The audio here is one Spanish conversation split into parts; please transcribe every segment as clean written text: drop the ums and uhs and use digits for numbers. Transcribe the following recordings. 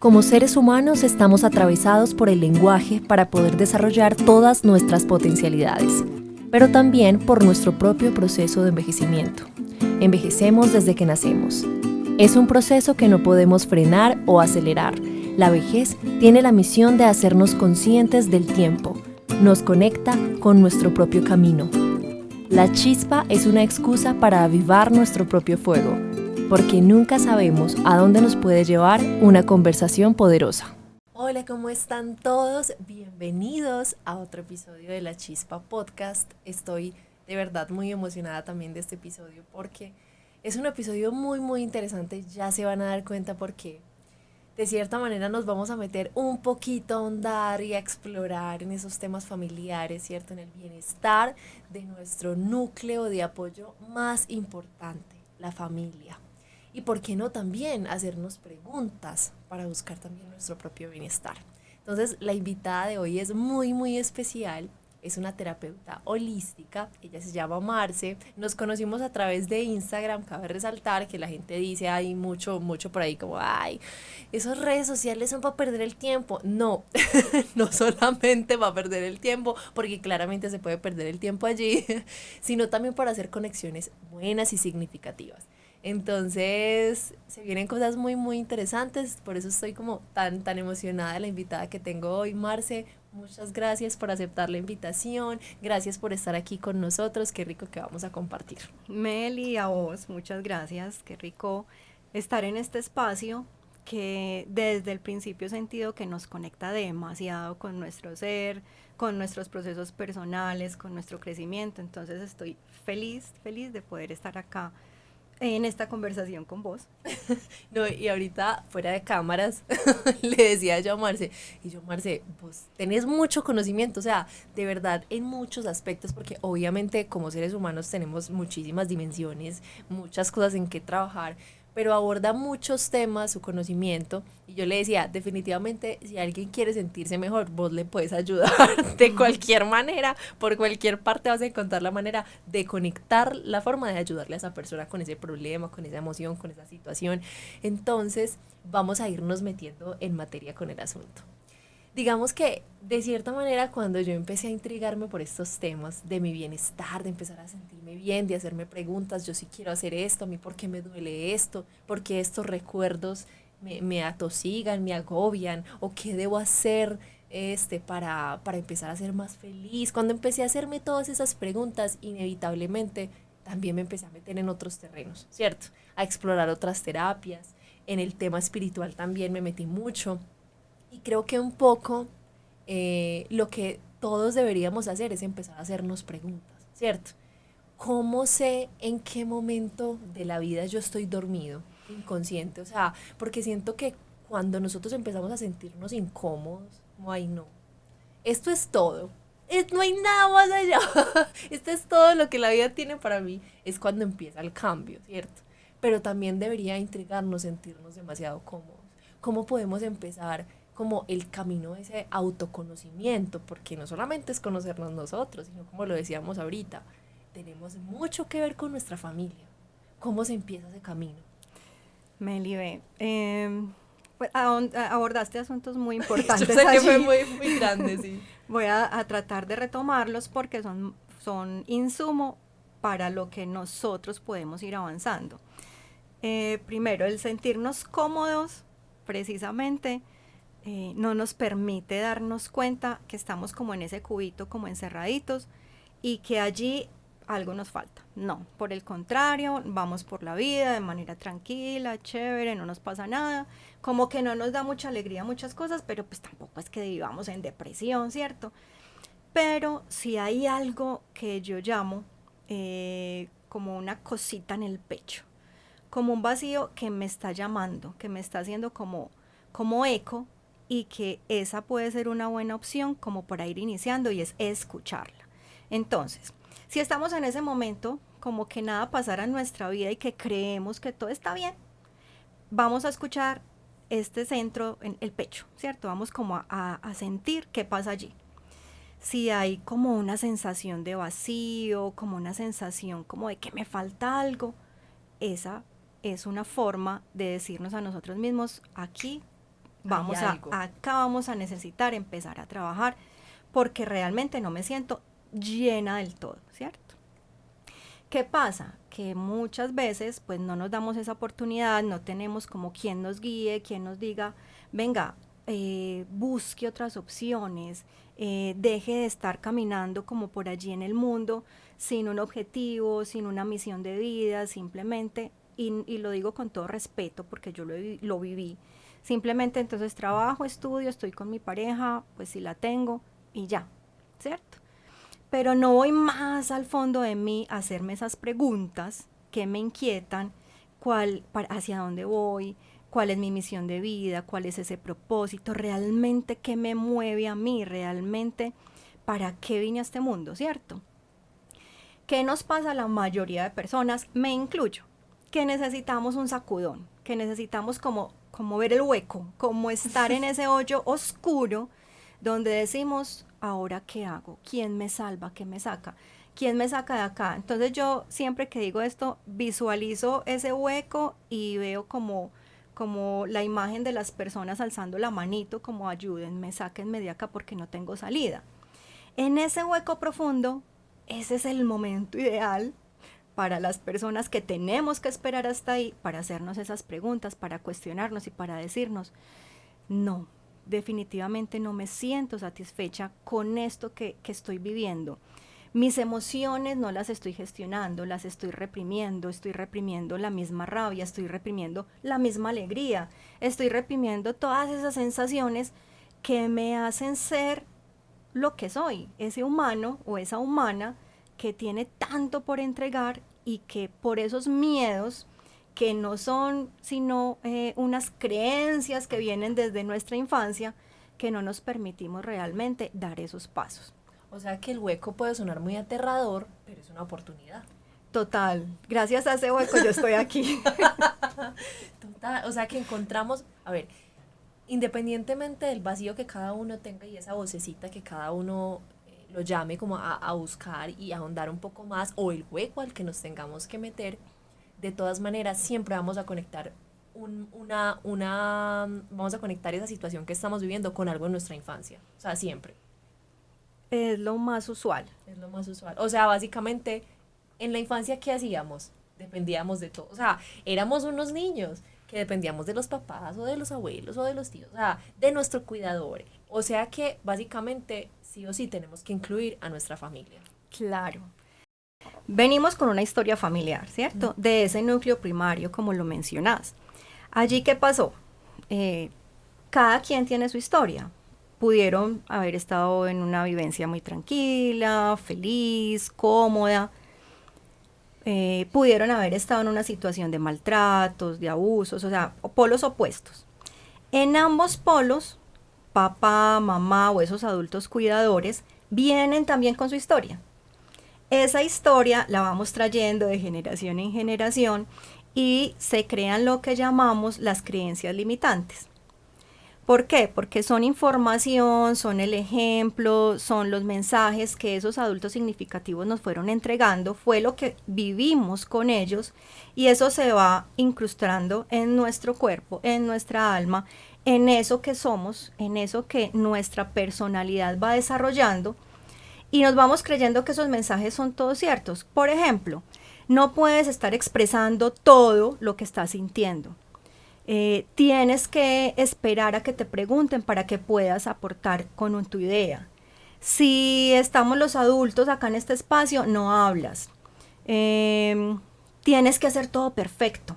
Como seres humanos estamos atravesados por el lenguaje para poder desarrollar todas nuestras potencialidades, pero también por nuestro propio proceso de envejecimiento. Envejecemos desde que nacemos. Es un proceso que no podemos frenar o acelerar. La vejez tiene la misión de hacernos conscientes del tiempo. Nos conecta con nuestro propio camino. La chispa es una excusa para avivar nuestro propio fuego, porque nunca sabemos a dónde nos puede llevar una conversación poderosa. Hola, ¿cómo están todos? Bienvenidos a otro episodio de La Chispa Podcast. Estoy de verdad muy emocionada también de este episodio porque es un episodio muy interesante. Ya se van a dar cuenta porque de cierta manera nos vamos a meter un poquito a ahondar y a explorar en esos temas familiares, ¿cierto? En el bienestar de nuestro núcleo de apoyo más importante, la familia. Y por qué no también hacernos preguntas para buscar también nuestro propio bienestar. Entonces la invitada de hoy es muy especial. Es una terapeuta holística, ella se llama Marce. Nos conocimos a través de Instagram. Cabe resaltar que la gente dice, hay mucho por ahí como, ay, esas redes sociales son para perder el tiempo. No, no solamente para perder el tiempo, porque claramente se puede perder el tiempo allí, sino también para hacer conexiones buenas y significativas. Entonces se vienen cosas muy interesantes, por eso estoy como tan emocionada de la invitada que tengo hoy. Marce, muchas gracias por aceptar la invitación, gracias por estar aquí con nosotros, qué rico que vamos a compartir. Meli, a vos, muchas gracias, qué rico estar en este espacio que desde el principio he sentido que nos conecta demasiado con nuestro ser, con nuestros procesos personales, con nuestro crecimiento. Entonces estoy feliz de poder estar acá en esta conversación con vos. No, y ahorita fuera de cámaras le decía yo a Marce, y yo, Marce, vos tenés mucho conocimiento, o sea, de verdad en muchos aspectos, porque obviamente como seres humanos tenemos muchísimas dimensiones, muchas cosas en que trabajar, pero aborda muchos temas, su conocimiento, y yo le decía, definitivamente, si alguien quiere sentirse mejor, vos le puedes ayudar de cualquier manera, por cualquier parte vas a encontrar la manera de conectar la forma de ayudarle a esa persona con ese problema, con esa emoción, con esa situación. Entonces, vamos a irnos metiendo en materia con el asunto. Digamos que, de cierta manera, cuando yo empecé a intrigarme por estos temas de mi bienestar, de empezar a sentirme bien, de hacerme preguntas, yo sí quiero hacer esto, a mí por qué me duele esto, por qué estos recuerdos me atosigan, me agobian, o qué debo hacer para empezar a ser más feliz. Cuando empecé a hacerme todas esas preguntas, inevitablemente también me empecé a meter en otros terrenos, ¿cierto? A explorar otras terapias. En el tema espiritual también me metí mucho. Y creo que un poco lo que todos deberíamos hacer es empezar a hacernos preguntas, ¿cierto? ¿Cómo sé en qué momento de la vida yo estoy dormido, inconsciente? O sea, porque siento que cuando nosotros empezamos a sentirnos incómodos, como, ay no, esto es todo, no hay nada más allá, esto es todo lo que la vida tiene para mí, es cuando empieza el cambio, ¿cierto? Pero también debería intrigarnos sentirnos demasiado cómodos. ¿Cómo podemos empezar como el camino de ese autoconocimiento? Porque no solamente es conocernos nosotros, sino como lo decíamos ahorita, tenemos mucho que ver con nuestra familia. ¿Cómo se empieza ese camino? Meli, ve, pues, abordaste asuntos muy Yo importantes sé que fue allí. muy grande, sí. Voy a tratar de retomarlos porque son insumo para lo que nosotros podemos ir avanzando. Primero, el sentirnos cómodos, precisamente, no nos permite darnos cuenta que estamos como en ese cubito, como encerraditos, y que allí algo nos falta. No, por el contrario, vamos por la vida de manera tranquila, chévere, no nos pasa nada, como que no nos da mucha alegría muchas cosas, pero pues tampoco es que vivamos en depresión, ¿cierto? Pero si hay algo que yo llamo como una cosita en el pecho, como un vacío que me está llamando, que me está haciendo como eco, y que esa puede ser una buena opción como para ir iniciando, y es escucharla. Entonces, si estamos en ese momento como que nada pasara en nuestra vida y que creemos que todo está bien, vamos a escuchar este centro en el pecho, ¿cierto? Vamos como a sentir qué pasa allí. Si hay como una sensación de vacío, como una sensación como de que me falta algo, esa es una forma de decirnos a nosotros mismos, aquí Acá vamos a necesitar empezar a trabajar porque realmente no me siento llena del todo, ¿cierto? ¿Qué pasa? Que muchas veces pues no nos damos esa oportunidad, no tenemos como quien nos guíe, quien nos diga, venga, busque otras opciones, deje de estar caminando como por allí en el mundo sin un objetivo, sin una misión de vida, simplemente, y lo digo con todo respeto porque yo lo viví, simplemente entonces trabajo, estudio, estoy con mi pareja, pues si la tengo y ya, ¿cierto? Pero no voy más al fondo de mí a hacerme esas preguntas que me inquietan, hacia dónde voy, cuál es mi misión de vida, cuál es ese propósito, realmente qué me mueve a mí, realmente para qué vine a este mundo, ¿cierto? ¿Qué nos pasa a la mayoría de personas? Me incluyo, que necesitamos un sacudón, que necesitamos como ver el hueco, como estar en ese hoyo oscuro donde decimos, ¿ahora qué hago? ¿Quién me salva? ¿Qué me saca? ¿Quién me saca de acá? Entonces yo siempre que digo esto, visualizo ese hueco y veo como la imagen de las personas alzando la manito, como ayúdenme, sáquenme de acá porque no tengo salida. En ese hueco profundo, ese es el momento ideal para las personas que tenemos que esperar hasta ahí para hacernos esas preguntas, para cuestionarnos y para decirnos, no, definitivamente no me siento satisfecha con esto que estoy viviendo. Mis emociones no las estoy gestionando, las estoy reprimiendo la misma rabia, estoy reprimiendo la misma alegría, estoy reprimiendo todas esas sensaciones que me hacen ser lo que soy, ese humano o esa humana que tiene tanto por entregar y que por esos miedos que no son sino unas creencias que vienen desde nuestra infancia, que no nos permitimos realmente dar esos pasos. O sea que el hueco puede sonar muy aterrador, pero es una oportunidad. Total, gracias a ese hueco yo estoy aquí. Total, o sea que encontramos, a ver, independientemente del vacío que cada uno tenga y esa vocecita que cada uno lo llame como a buscar y a ahondar un poco más, o el hueco al que nos tengamos que meter, de todas maneras siempre vamos a conectar vamos a conectar esa situación que estamos viviendo con algo en nuestra infancia, o sea, siempre. Es lo más usual. Es lo más usual. O sea, básicamente, en la infancia, ¿qué hacíamos? Dependíamos de todo. O sea, éramos unos niños que dependíamos de los papás o de los abuelos o de los tíos, o sea, de nuestro cuidador. O sea que, básicamente, sí o sí tenemos que incluir a nuestra familia. Claro. Venimos con una historia familiar, ¿cierto? De ese núcleo primario, como lo mencionás. Allí, ¿qué pasó? Cada quien tiene su historia. Pudieron haber estado en una vivencia muy tranquila, feliz, cómoda. Pudieron haber estado en una situación de maltratos, de abusos, o sea, polos opuestos. En ambos polos, papá, mamá o esos adultos cuidadores vienen también con su historia. Esa historia la vamos trayendo de generación en generación y se crean lo que llamamos las creencias limitantes. ¿Por qué? Porque son información, son el ejemplo, son los mensajes que esos adultos significativos nos fueron entregando, fue lo que vivimos con ellos y eso se va incrustando en nuestro cuerpo, en nuestra alma, en eso que somos, en eso que nuestra personalidad va desarrollando y nos vamos creyendo que esos mensajes son todos ciertos. Por ejemplo, no puedes estar expresando todo lo que estás sintiendo. Tienes que esperar a que te pregunten para que puedas aportar con tu idea. Si estamos los adultos acá en este espacio, no hablas. Tienes que hacer todo perfecto.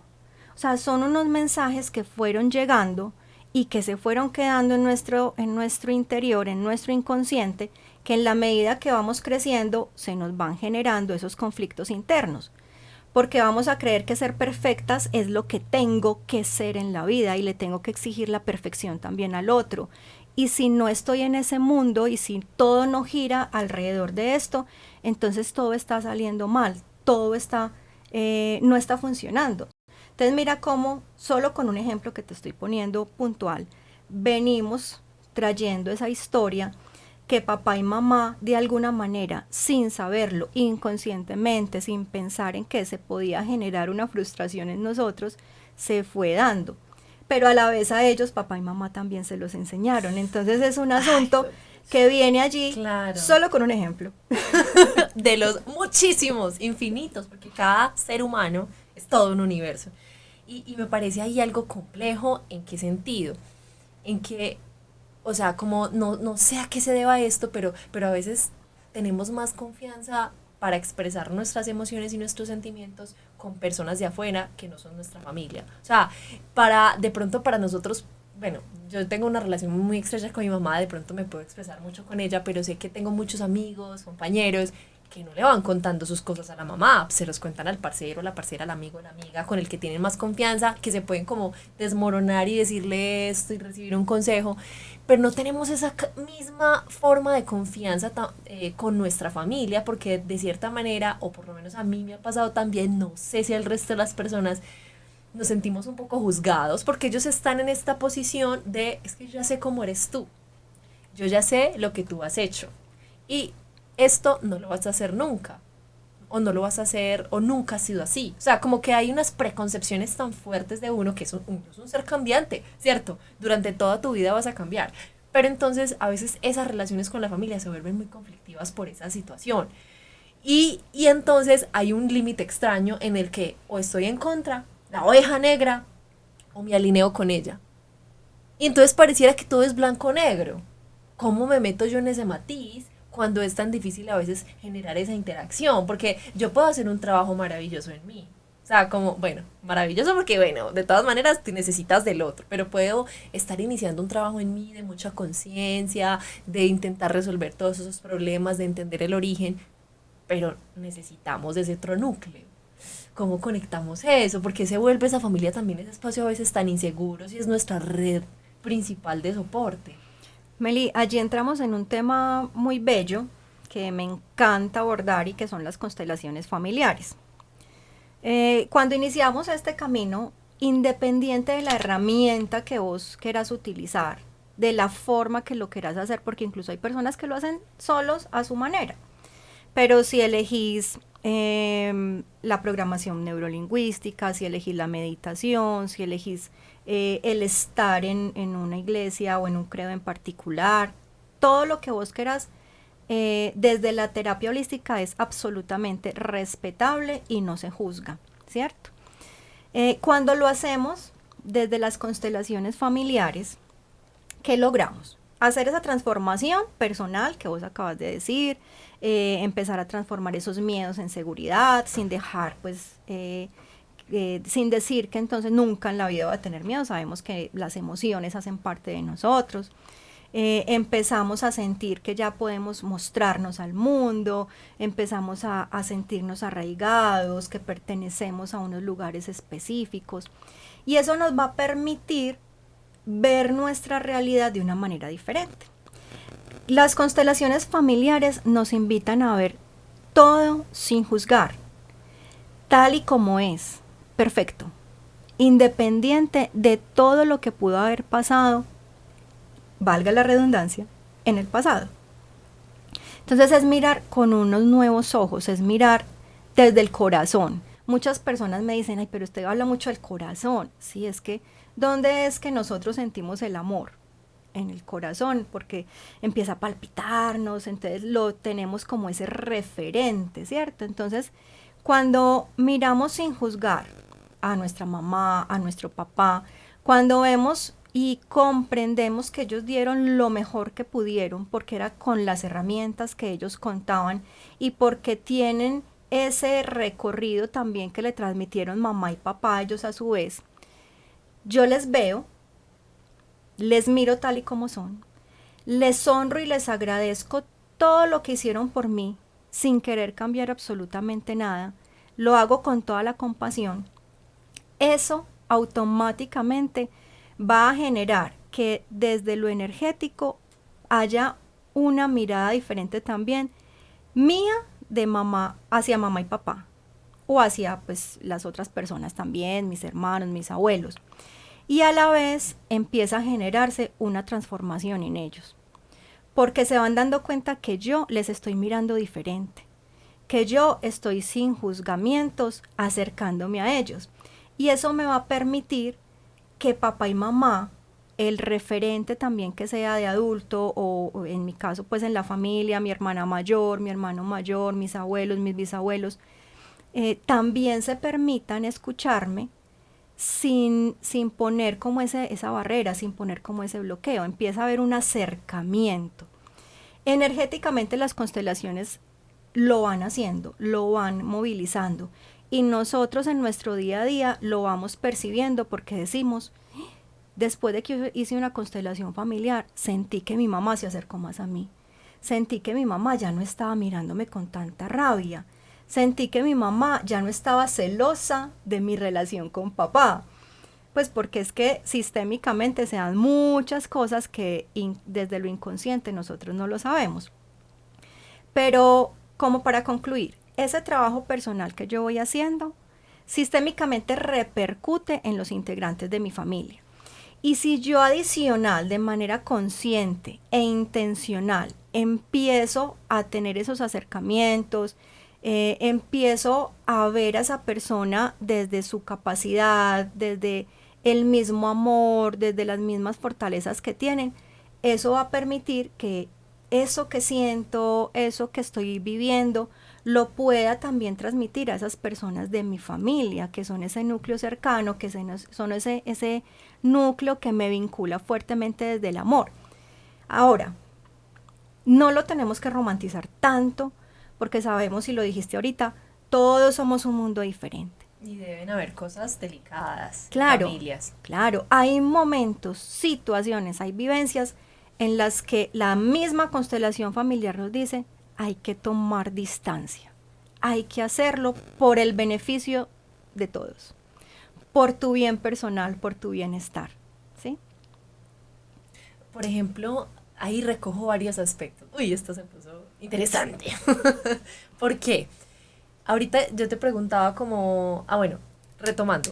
O sea, son unos mensajes que fueron llegando y que se fueron quedando en nuestro interior, en nuestro inconsciente, que en la medida que vamos creciendo se nos van generando esos conflictos internos. Porque vamos a creer que ser perfectas es lo que tengo que ser en la vida y le tengo que exigir la perfección también al otro. Y si no estoy en ese mundo y si todo no gira alrededor de esto, entonces todo está saliendo mal, todo no está funcionando. Entonces mira cómo, solo con un ejemplo que te estoy poniendo puntual, venimos trayendo esa historia que papá y mamá de alguna manera, sin saberlo, inconscientemente, sin pensar en que se podía generar una frustración en nosotros, se fue dando. pero a la vez a ellos papá y mamá también se los enseñaron. Entonces es un asunto que viene allí solo con un ejemplo. De los muchísimos, infinitos, porque cada ser humano es todo un universo. Y me parece ahí algo complejo. ¿En qué sentido? En que, o sea, como no sé a qué se deba esto, pero a veces tenemos más confianza para expresar nuestras emociones y nuestros sentimientos con personas de afuera que no son nuestra familia. O sea, de pronto para nosotros, bueno, yo tengo una relación muy estrecha con mi mamá, de pronto me puedo expresar mucho con ella, pero sé que tengo muchos amigos, compañeros, que no le van contando sus cosas a la mamá, se los cuentan al parcero, la parcera, al amigo, la amiga, con el que tienen más confianza, que se pueden como desmoronar y decirle esto y recibir un consejo, pero no tenemos esa misma forma de confianza con nuestra familia, porque de cierta manera, o por lo menos a mí me ha pasado también, no sé si al resto de las personas, nos sentimos un poco juzgados, porque ellos están en esta posición de, es que yo ya sé cómo eres tú, yo ya sé lo que tú has hecho, y esto no lo vas a hacer nunca, o no lo vas a hacer, o nunca ha sido así. O sea, como que hay unas preconcepciones tan fuertes de uno que uno es un ser cambiante, ¿cierto? Durante toda tu vida vas a cambiar. Pero entonces a veces esas relaciones con la familia se vuelven muy conflictivas por esa situación. Y entonces hay un límite extraño en el que o estoy en contra, la oveja negra, o me alineo con ella. Y entonces pareciera que todo es blanco o negro. ¿Cómo me meto yo en ese matiz cuando es tan difícil a veces generar esa interacción? Porque yo puedo hacer un trabajo maravilloso en mí. O sea, como, bueno, maravilloso porque, bueno, de todas maneras te necesitas del otro, pero puedo estar iniciando un trabajo en mí de mucha conciencia, de intentar resolver todos esos problemas, de entender el origen, pero necesitamos de ese otro núcleo. ¿Cómo conectamos eso? Porque se vuelve esa familia también ese espacio a veces tan inseguro si es nuestra red principal de soporte. Meli, allí entramos en un tema muy bello que me encanta abordar y que son las constelaciones familiares. Cuando iniciamos este camino, independiente de la herramienta que vos quieras utilizar, de la forma que lo quieras hacer, porque incluso hay personas que lo hacen solos a su manera, pero si elegís la programación neurolingüística, si elegís la meditación, si elegís el estar en una iglesia o en un credo en particular, todo lo que vos quieras desde la terapia holística es absolutamente respetable y no se juzga, ¿cierto? Cuando lo hacemos desde las constelaciones familiares, ¿qué logramos? Hacer esa transformación personal que vos acabas de decir, empezar a transformar esos miedos en seguridad, sin dejar, pues, sin decir que entonces nunca en la vida va a tener miedo. Sabemos que las emociones hacen parte de nosotros. Empezamos a sentir que ya podemos mostrarnos al mundo, empezamos a sentirnos arraigados, que pertenecemos a unos lugares específicos, y eso nos va a permitir ver nuestra realidad de una manera diferente. Las constelaciones familiares nos invitan a ver todo sin juzgar, tal y como es, perfecto, independiente de todo lo que pudo haber pasado, valga la redundancia, en el pasado. Entonces es mirar con unos nuevos ojos, es mirar desde el corazón. Muchas personas me dicen, ay, pero usted habla mucho del corazón. Sí, es que, ¿dónde es que nosotros sentimos el amor? En el corazón, porque empieza a palpitarnos, entonces lo tenemos como ese referente, ¿cierto? Entonces, cuando miramos sin juzgar a nuestra mamá, a nuestro papá, cuando vemos y comprendemos que ellos dieron lo mejor que pudieron, porque era con las herramientas que ellos contaban y porque tienen ese recorrido también que le transmitieron mamá y papá a ellos a su vez, yo les veo, les miro tal y como son, les honro y les agradezco todo lo que hicieron por mí, sin querer cambiar absolutamente nada, lo hago con toda la compasión. Eso automáticamente va a generar que desde lo energético haya una mirada diferente también mía de mamá hacia mamá y papá, o hacia pues las otras personas también, mis hermanos, mis abuelos. Y a la vez empieza a generarse una transformación en ellos, porque se van dando cuenta que yo les estoy mirando diferente, que yo estoy sin juzgamientos acercándome a ellos. Y eso me va a permitir que papá y mamá, el referente también que sea de adulto o en mi caso pues en la familia, mi hermana mayor, mi hermano mayor, mis abuelos, mis bisabuelos, también se permitan escucharme sin poner como esa barrera, sin poner como ese bloqueo. Empieza a haber un acercamiento. Energéticamente las constelaciones lo van haciendo, lo van movilizando y nosotros en nuestro día a día lo vamos percibiendo porque decimos, después de que yo hice una constelación familiar, sentí que mi mamá se acercó más a mí, sentí que mi mamá ya no estaba mirándome con tanta rabia, sentí que mi mamá ya no estaba celosa de mi relación con papá. Pues porque es que sistémicamente se dan muchas cosas que desde lo inconsciente nosotros no lo sabemos. Pero como para concluir, ese trabajo personal que yo voy haciendo sistémicamente repercute en los integrantes de mi familia. Y si yo adicional, de manera consciente e intencional, empiezo a tener esos acercamientos, empiezo a ver a esa persona desde su capacidad, desde el mismo amor, desde las mismas fortalezas que tienen, eso va a permitir que eso que siento, eso que estoy viviendo, lo pueda también transmitir a esas personas de mi familia, que son ese núcleo cercano, que son ese núcleo que me vincula fuertemente desde el amor. Ahora, no lo tenemos que romantizar tanto, porque sabemos, y lo dijiste ahorita, todos somos un mundo diferente. Y deben haber cosas delicadas, claro, familias. Claro, hay momentos, situaciones, hay vivencias en las que la misma constelación familiar nos dice, hay que tomar distancia, hay que hacerlo por el beneficio de todos, por tu bien personal, por tu bienestar, ¿sí? Por ejemplo, ahí recojo varios aspectos. Uy, esto se puso interesante. ¿Por qué? Ahorita yo te preguntaba como, bueno, retomando.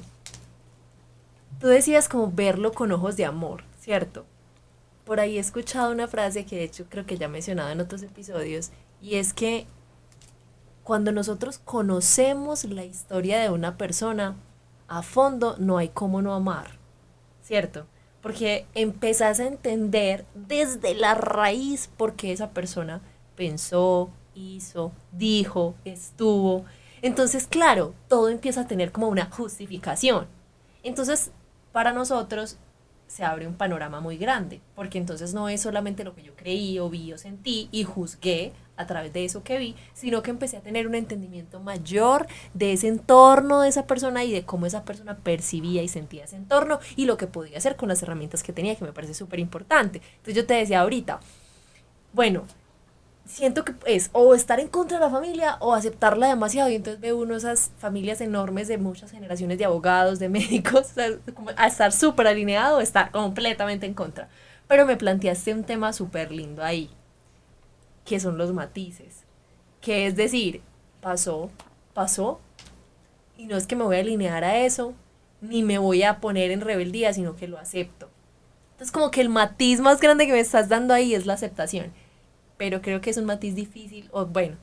Tú decías como verlo con ojos de amor, ¿cierto? Por ahí he escuchado una frase que de hecho creo que ya he mencionado en otros episodios, y es que cuando nosotros conocemos la historia de una persona a fondo, no hay cómo no amar, ¿cierto? Porque empezás a entender desde la raíz por qué esa persona pensó, hizo, dijo, estuvo. Entonces, claro, todo empieza a tener como una justificación. Entonces, para nosotros se abre un panorama muy grande, porque entonces no es solamente lo que yo creí o vi o sentí y juzgué a través de eso que vi, sino que empecé a tener un entendimiento mayor de ese entorno de esa persona y de cómo esa persona percibía y sentía ese entorno y lo que podía hacer con las herramientas que tenía, que me parece súper importante. Entonces yo te decía ahorita, bueno, siento que es o estar en contra de la familia o aceptarla demasiado, y entonces ve uno esas familias enormes de muchas generaciones de abogados, de médicos, o sea, como a estar súper alineado o estar completamente en contra. Pero me planteaste un tema súper lindo ahí, que son los matices, que es decir, pasó, y no es que me voy a alinear a eso, ni me voy a poner en rebeldía, sino que lo acepto. Entonces como que el matiz más grande que me estás dando ahí es la aceptación, pero creo que es un matiz difícil, o bueno,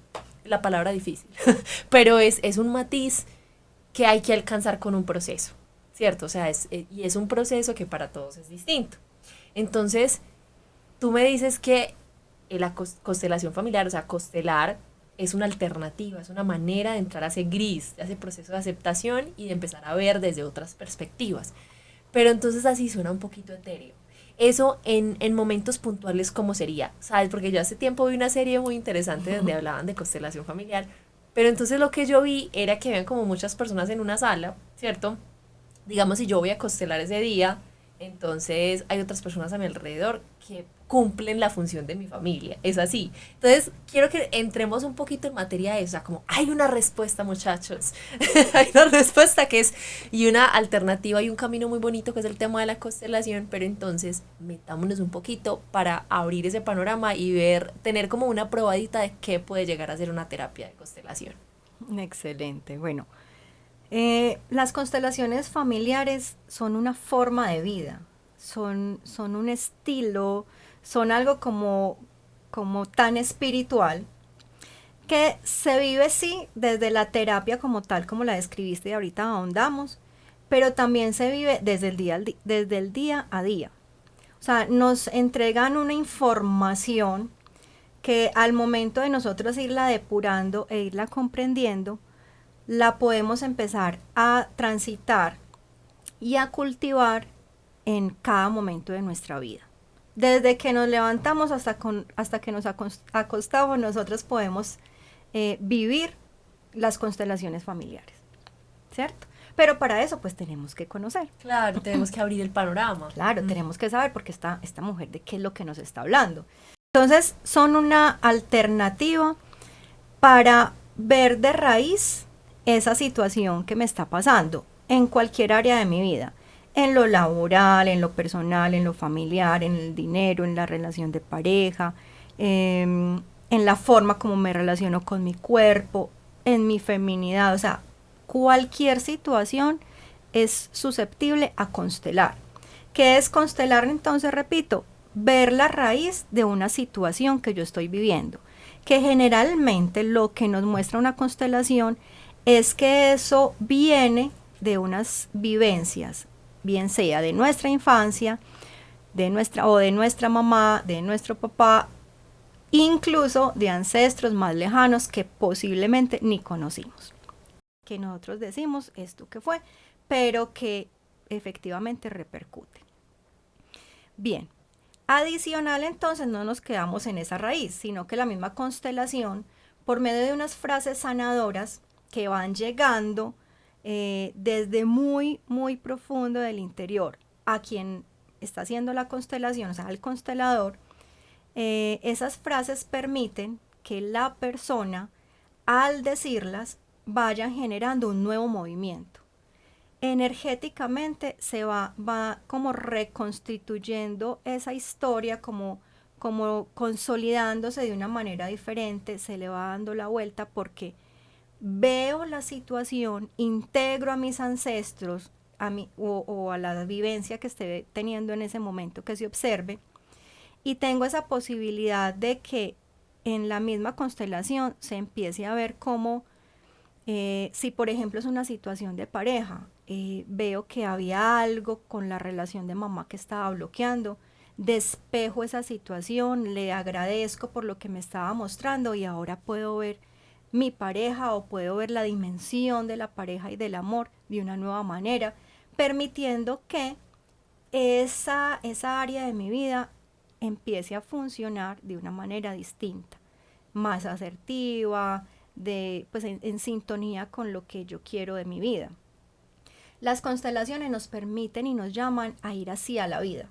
la palabra difícil, pero es un matiz que hay que alcanzar con un proceso, ¿cierto? O sea, y es un proceso que para todos es distinto. Entonces, tú me dices que la constelación familiar, o sea, constelar, es una alternativa, es una manera de entrar a ese gris, a ese proceso de aceptación y de empezar a ver desde otras perspectivas. Pero entonces así suena un poquito etéreo. Eso en momentos puntuales, ¿cómo sería? ¿Sabes? Porque yo hace tiempo vi una serie muy interesante donde hablaban de constelación familiar, pero entonces lo que yo vi era que habían como muchas personas en una sala, ¿cierto? Digamos, si yo voy a constelar ese día, entonces hay otras personas a mi alrededor que cumplen la función de mi familia, es así. Entonces quiero que entremos un poquito en materia de eso, o sea, como hay una respuesta, muchachos, hay una respuesta que es, y una alternativa y un camino muy bonito que es el tema de la constelación, pero entonces metámonos un poquito para abrir ese panorama y ver, tener como una probadita de qué puede llegar a ser una terapia de constelación. Excelente, bueno. Las constelaciones familiares son una forma de vida, son un estilo, son algo como tan espiritual que se vive sí desde la terapia como tal, como la describiste y ahorita ahondamos, pero también se vive desde el día a día. O sea, nos entregan una información que al momento de nosotros irla depurando e irla comprendiendo, la podemos empezar a transitar y a cultivar en cada momento de nuestra vida. Desde que nos levantamos hasta que nos acostamos, nosotros podemos vivir las constelaciones familiares, ¿cierto? Pero para eso pues tenemos que conocer. Claro, tenemos que abrir el panorama. Claro, tenemos que saber porque esta mujer de qué es lo que nos está hablando. Entonces son una alternativa para ver de raíz esa situación que me está pasando en cualquier área de mi vida, en lo laboral, en lo personal, en lo familiar, en el dinero, en la relación de pareja, en la forma como me relaciono con mi cuerpo, en mi feminidad, o sea, cualquier situación es susceptible a constelar. ¿Qué es constelar? Entonces, repito, ver la raíz de una situación que yo estoy viviendo, que generalmente lo que nos muestra una constelación es que eso viene de unas vivencias, bien sea de nuestra infancia, de nuestra mamá, de nuestro papá, incluso de ancestros más lejanos que posiblemente ni conocimos. Que nosotros decimos esto que fue, pero que efectivamente repercute. Bien, adicional entonces no nos quedamos en esa raíz, sino que la misma constelación, por medio de unas frases sanadoras que van llegando desde muy, muy profundo del interior a quien está haciendo la constelación, o sea, al constelador, esas frases permiten que la persona, al decirlas, vaya generando un nuevo movimiento. Energéticamente se va como reconstituyendo esa historia, como consolidándose de una manera diferente, se le va dando la vuelta porque veo la situación, integro a mis ancestros o a la vivencia que esté teniendo en ese momento que se observe, y tengo esa posibilidad de que en la misma constelación se empiece a ver cómo, si por ejemplo es una situación de pareja, veo que había algo con la relación de mamá que estaba bloqueando, despejo esa situación, le agradezco por lo que me estaba mostrando y ahora puedo ver mi pareja o puedo ver la dimensión de la pareja y del amor de una nueva manera, permitiendo que esa área de mi vida empiece a funcionar de una manera distinta, más asertiva, pues en sintonía con lo que yo quiero de mi vida. Las constelaciones nos permiten y nos llaman a ir hacia la vida.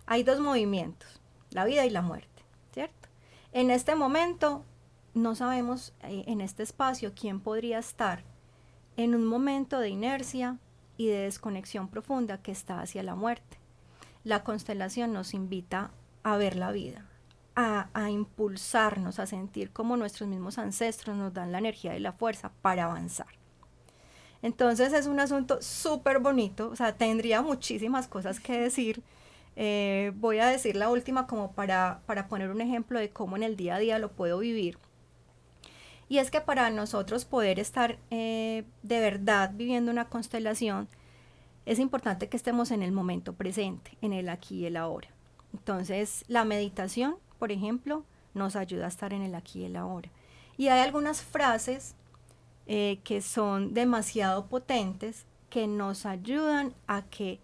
Hay dos movimientos, la vida y la muerte, ¿cierto? En este momento no sabemos en este espacio quién podría estar en un momento de inercia y de desconexión profunda que está hacia la muerte. La constelación nos invita a ver la vida, a impulsarnos, a sentir como nuestros mismos ancestros nos dan la energía y la fuerza para avanzar. Entonces es un asunto súper bonito, o sea, tendría muchísimas cosas que decir. Voy a decir la última como para poner un ejemplo de cómo en el día a día lo puedo vivir. Y es que para nosotros poder estar de verdad viviendo una constelación, es importante que estemos en el momento presente, en el aquí y el ahora. Entonces, la meditación, por ejemplo, nos ayuda a estar en el aquí y el ahora. Y hay algunas frases que son demasiado potentes que nos ayudan a que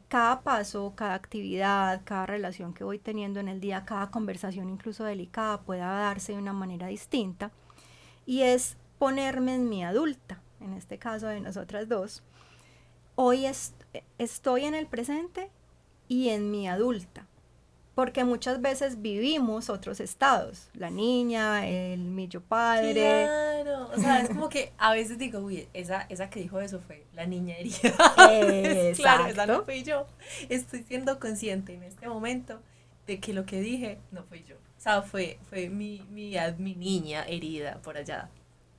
cada paso, cada actividad, cada relación que voy teniendo en el día, cada conversación incluso delicada pueda darse de una manera distinta. Y es ponerme en mi adulta, en este caso de nosotras dos. Hoy estoy en el presente y en mi adulta, porque muchas veces vivimos otros estados, la niña, mi yo padre. Claro, o sea, es como que a veces digo, uy, esa que dijo eso fue la niña herida. Claro, esa no fui yo. Estoy siendo consciente en este momento de que lo que dije no fui yo. O sea, fue mi niña herida por allá.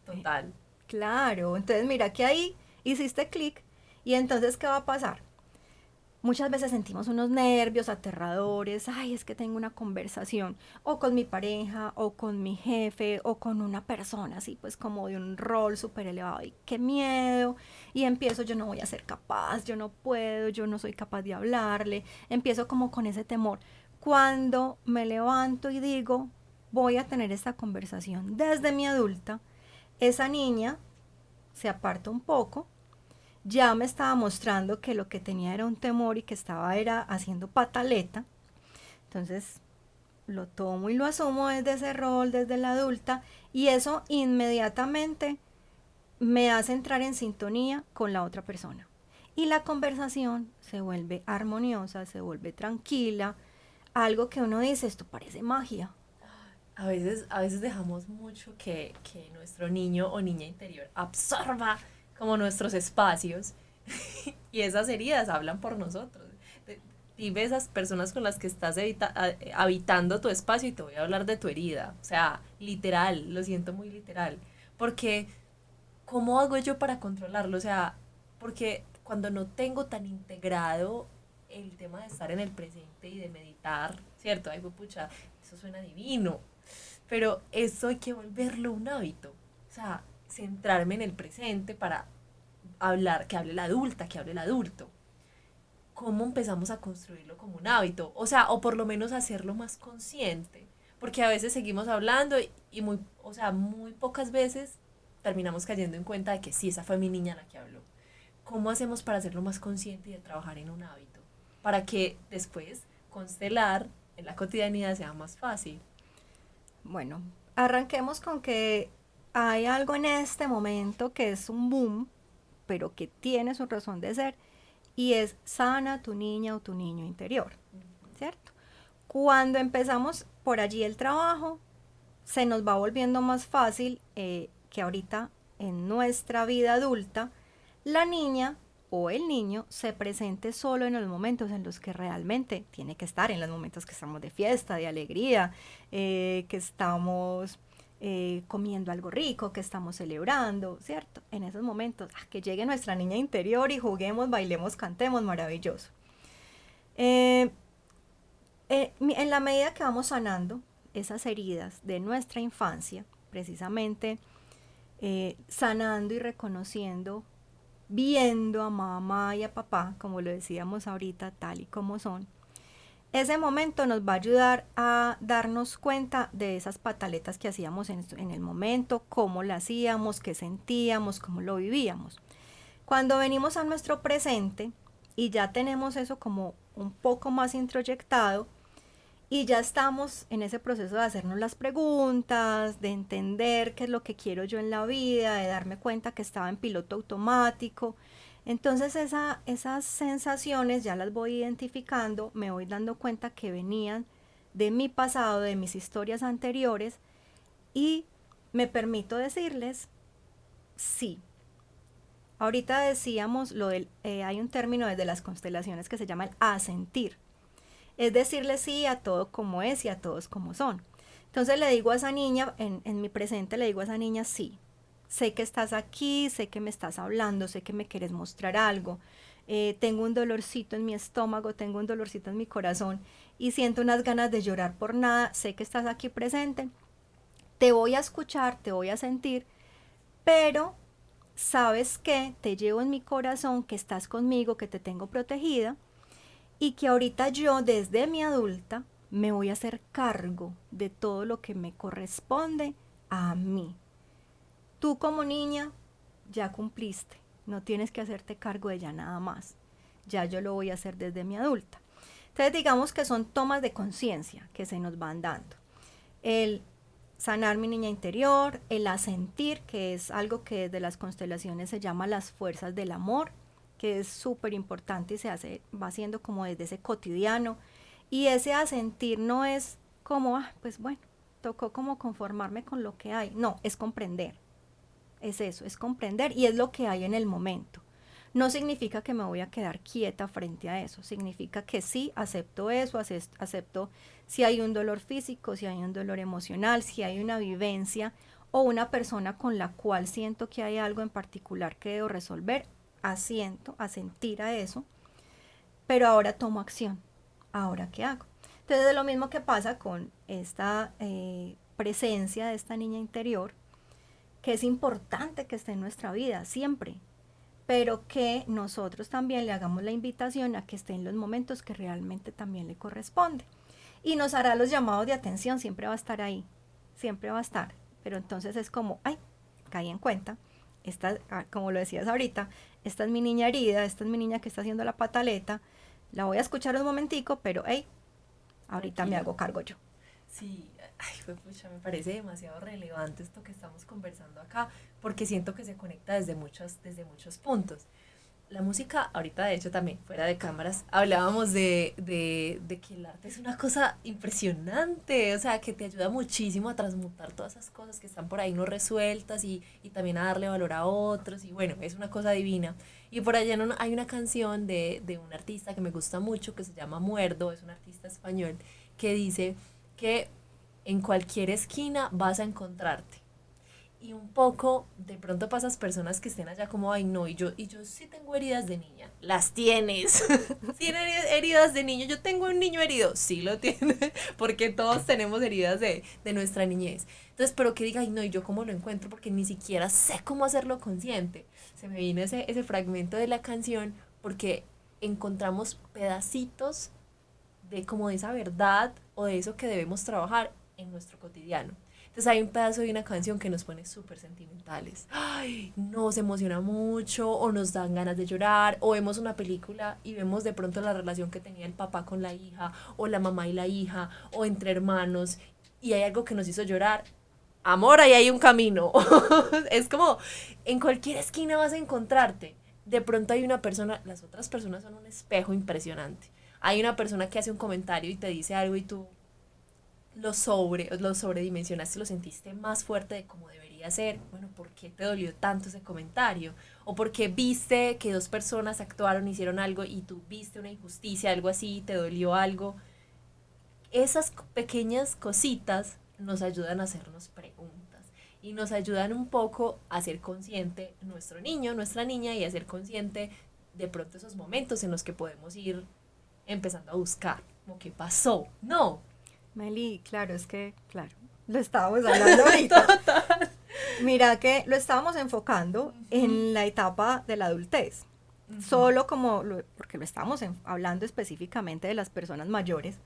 Total. Claro, entonces mira que ahí hiciste clic y entonces ¿qué va a pasar? Muchas veces sentimos unos nervios aterradores, ay, es que tengo una conversación o con mi pareja o con mi jefe o con una persona así pues como de un rol súper elevado y qué miedo y empiezo yo no voy a ser capaz, yo no puedo, yo no soy capaz de hablarle, empiezo como con ese temor. Cuando me levanto y digo voy a tener esta conversación desde mi adulta, esa niña se aparta un poco, ya me estaba mostrando que lo que tenía era un temor y que estaba era haciendo pataleta. Entonces lo tomo y lo asumo desde ese rol, desde la adulta, y eso inmediatamente me hace entrar en sintonía con la otra persona. Y la conversación se vuelve armoniosa, se vuelve tranquila, algo que uno dice, esto parece magia. A veces dejamos mucho que nuestro niño o niña interior absorba como nuestros espacios y esas heridas hablan por nosotros. Dime esas personas con las que estás habitando tu espacio y te voy a hablar de tu herida. O sea, literal, lo siento muy literal. Porque, ¿cómo hago yo para controlarlo? O sea, porque cuando no tengo tan integrado el tema de estar en el presente y de meditar, ¿cierto? Ay, pues, pucha, eso suena divino. Pero eso hay que volverlo un hábito. O sea, centrarme en el presente para hablar, que hable la adulta, que hable el adulto. ¿Cómo empezamos a construirlo como un hábito? O sea, o por lo menos hacerlo más consciente. Porque a veces seguimos hablando y muy, o sea, muy pocas veces terminamos cayendo en cuenta de que sí, esa fue mi niña la que habló. ¿Cómo hacemos para hacerlo más consciente y de trabajar en un hábito? Para que después constelar en la cotidianidad sea más fácil. Bueno, arranquemos con que hay algo en este momento que es un boom, pero que tiene su razón de ser, y es sana tu niña o tu niño interior, ¿cierto? Cuando empezamos por allí el trabajo, se nos va volviendo más fácil que ahorita en nuestra vida adulta, la niña o el niño se presente solo en los momentos en los que realmente tiene que estar, en los momentos que estamos de fiesta, de alegría, que estamos comiendo algo rico, que estamos celebrando, ¿cierto? En esos momentos, que llegue nuestra niña interior y juguemos, bailemos, cantemos, maravilloso. Eh, en la medida que vamos sanando esas heridas de nuestra infancia, precisamente sanando y reconociendo, viendo a mamá y a papá, como lo decíamos ahorita, tal y como son, ese momento nos va a ayudar a darnos cuenta de esas pataletas que hacíamos en el momento, cómo la hacíamos, qué sentíamos, cómo lo vivíamos. Cuando venimos a nuestro presente y ya tenemos eso como un poco más introyectado, y ya estamos en ese proceso de hacernos las preguntas, de entender qué es lo que quiero yo en la vida, de darme cuenta que estaba en piloto automático. Entonces esas sensaciones ya las voy identificando, me voy dando cuenta que venían de mi pasado, de mis historias anteriores, y me permito decirles sí. Ahorita decíamos hay un término desde las constelaciones que se llama el asentir. Es decirle sí a todo como es y a todos como son. Entonces le digo a esa niña, en mi presente le digo a esa niña sí. Sé que estás aquí, sé que me estás hablando, sé que me quieres mostrar algo. Tengo un dolorcito en mi estómago, tengo un dolorcito en mi corazón y siento unas ganas de llorar por nada. Sé que estás aquí presente. Te voy a escuchar, te voy a sentir, pero sabes que te llevo en mi corazón, que estás conmigo, que te tengo protegida y que ahorita yo desde mi adulta me voy a hacer cargo de todo lo que me corresponde a mí. Tú como niña ya cumpliste, no tienes que hacerte cargo de ya nada más. Ya yo lo voy a hacer desde mi adulta. Entonces digamos que son tomas de conciencia que se nos van dando. El sanar mi niña interior, el asentir, que es algo que desde las constelaciones se llama las fuerzas del amor, que es súper importante y va haciendo como desde ese cotidiano. Y ese asentir no es como, pues bueno, tocó como conformarme con lo que hay. No, es comprender. Es eso, es comprender y es lo que hay en el momento. No significa que me voy a quedar quieta frente a eso, significa que sí, acepto eso, acepto si hay un dolor físico, si hay un dolor emocional, si hay una vivencia o una persona con la cual siento que hay algo en particular que debo resolver, asiento a sentir a eso, pero ahora tomo acción. ¿Ahora qué hago? Entonces es lo mismo que pasa con esta presencia de esta niña interior, que es importante que esté en nuestra vida siempre, pero que nosotros también le hagamos la invitación a que esté en los momentos que realmente también le corresponde. Y nos hará los llamados de atención, siempre va a estar ahí, siempre va a estar. Pero entonces es como, ay, caí en cuenta, esta, como lo decías ahorita, esta es mi niña herida, esta es mi niña que está haciendo la pataleta, la voy a escuchar un momentico, pero hey, ahorita Tranquila. me hago cargo yo. Sí, ay, pucha, me parece demasiado relevante esto que estamos conversando acá, porque siento que se conecta desde muchos puntos. La música, ahorita de hecho también, fuera de cámaras, hablábamos de que el arte es una cosa impresionante, o sea, que te ayuda muchísimo a transmutar todas esas cosas que están por ahí no resueltas y también a darle valor a otros, y bueno, es una cosa divina. Y por allá no, hay una canción de un artista que me gusta mucho, que se llama Muerdo, es un artista español, que dice que en cualquier esquina vas a encontrarte. Y un poco, de pronto pasas personas que estén allá como, ay no, y yo sí tengo heridas de niña. Las tienes. ¿Tienes heridas de niño? Yo tengo un niño herido. Sí lo tiene, porque todos tenemos heridas de nuestra niñez. Entonces, pero que diga, ay no, ¿y yo cómo lo encuentro? Porque ni siquiera sé cómo hacerlo consciente. Se me vino ese fragmento de la canción porque encontramos pedacitos de como de esa verdad o de eso que debemos trabajar en nuestro cotidiano. Entonces hay un pedazo de una canción que nos pone súper sentimentales. Ay, nos emociona mucho o nos dan ganas de llorar o vemos una película y vemos de pronto la relación que tenía el papá con la hija o la mamá y la hija o entre hermanos y hay algo que nos hizo llorar. Amor, ahí hay un camino. Es como en cualquier esquina vas a encontrarte. De pronto hay una persona, las otras personas son un espejo impresionante. Hay una persona que hace un comentario y te dice algo y tú lo sobredimensionaste, lo sentiste más fuerte de como debería ser. Bueno, ¿por qué te dolió tanto ese comentario? O porque viste que dos personas actuaron, hicieron algo y tú viste una injusticia, algo así, te dolió algo. Esas pequeñas cositas nos ayudan a hacernos preguntas y nos ayudan un poco a ser consciente nuestro niño, nuestra niña y a ser consciente de pronto esos momentos en los que podemos ir empezando a buscar, como qué pasó. No, Meli, claro, es que, claro, lo estábamos hablando ahorita. Mira que lo estábamos enfocando en la etapa de la adultez, solo como, porque lo estamos hablando específicamente de las personas mayores,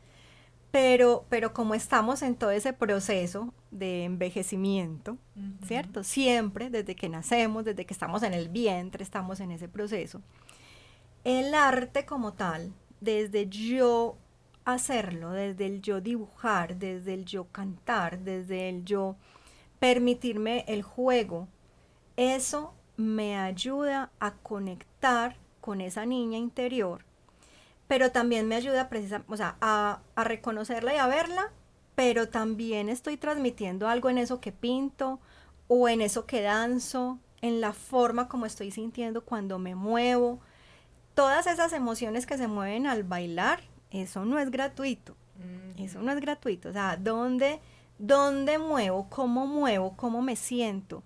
pero como estamos en todo ese proceso de envejecimiento, ¿cierto? Siempre, desde que nacemos, desde que estamos en el vientre, estamos en ese proceso. El arte como tal, desde yo hacerlo, desde el yo dibujar, desde el yo cantar, desde el yo permitirme el juego, eso me ayuda a conectar con esa niña interior, pero también me ayuda o sea, a reconocerla y a verla, pero también estoy transmitiendo algo en eso que pinto o en eso que danzo, en la forma como estoy sintiendo cuando me muevo. Todas esas emociones que se mueven al bailar, eso no es gratuito. Eso no es gratuito. O sea, ¿dónde muevo, cómo me siento?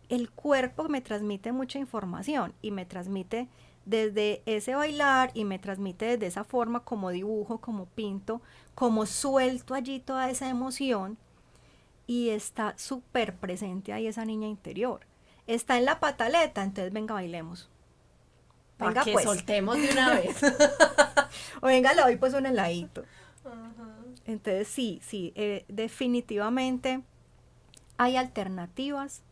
El cuerpo me transmite mucha información y me transmite desde ese bailar y me transmite desde esa forma como dibujo, como pinto, como suelto allí toda esa emoción y está súper presente ahí esa niña interior. Está en la pataleta, entonces venga, bailemos. para Venga que pues. soltemos de una vez. O venga, le doy pues un heladito. Entonces sí, definitivamente hay alternativas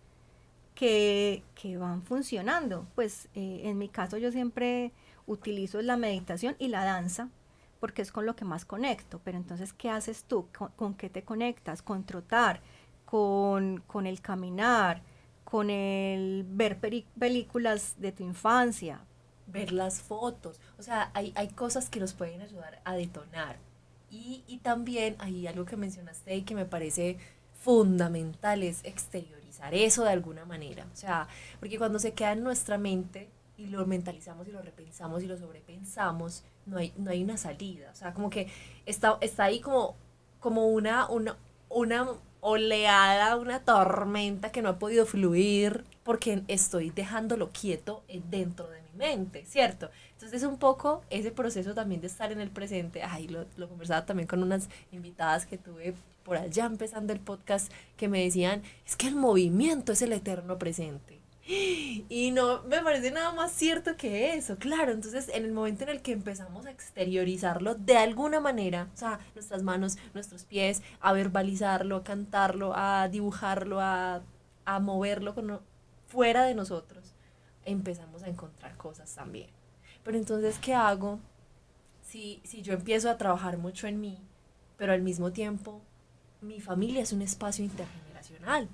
que van funcionando. Pues en mi caso yo siempre utilizo la meditación y la danza porque es con lo que más conecto. Pero entonces, ¿qué haces tú? ¿Con qué te conectas? Con trotar, con el caminar, con el ver películas de tu infancia. Ver las fotos. O sea, hay cosas que nos pueden ayudar a detonar. Y también hay algo que mencionaste y que me parece fundamental, es exteriorizar eso de alguna manera. O sea, porque cuando se queda en nuestra mente y lo mentalizamos y lo repensamos y lo sobrepensamos, no hay una salida. O sea, como que está ahí como una oleada, una tormenta que no ha podido fluir porque estoy dejándolo quieto dentro de mí mi mente, ¿cierto? Entonces es un poco ese proceso también de estar en el presente. Ay, lo conversaba también con unas invitadas que tuve por allá empezando el podcast, que me decían, es que el movimiento es el eterno presente. Y no me parece nada más cierto que eso, claro. Entonces, en el momento en el que empezamos a exteriorizarlo de alguna manera, o sea, nuestras manos, nuestros pies, a verbalizarlo, a cantarlo, a dibujarlo, a moverlo fuera de nosotros, empezamos a encontrar cosas también. Pero entonces, ¿qué hago si yo empiezo a trabajar mucho en mí, pero al mismo tiempo mi familia es un espacio intergeneracional?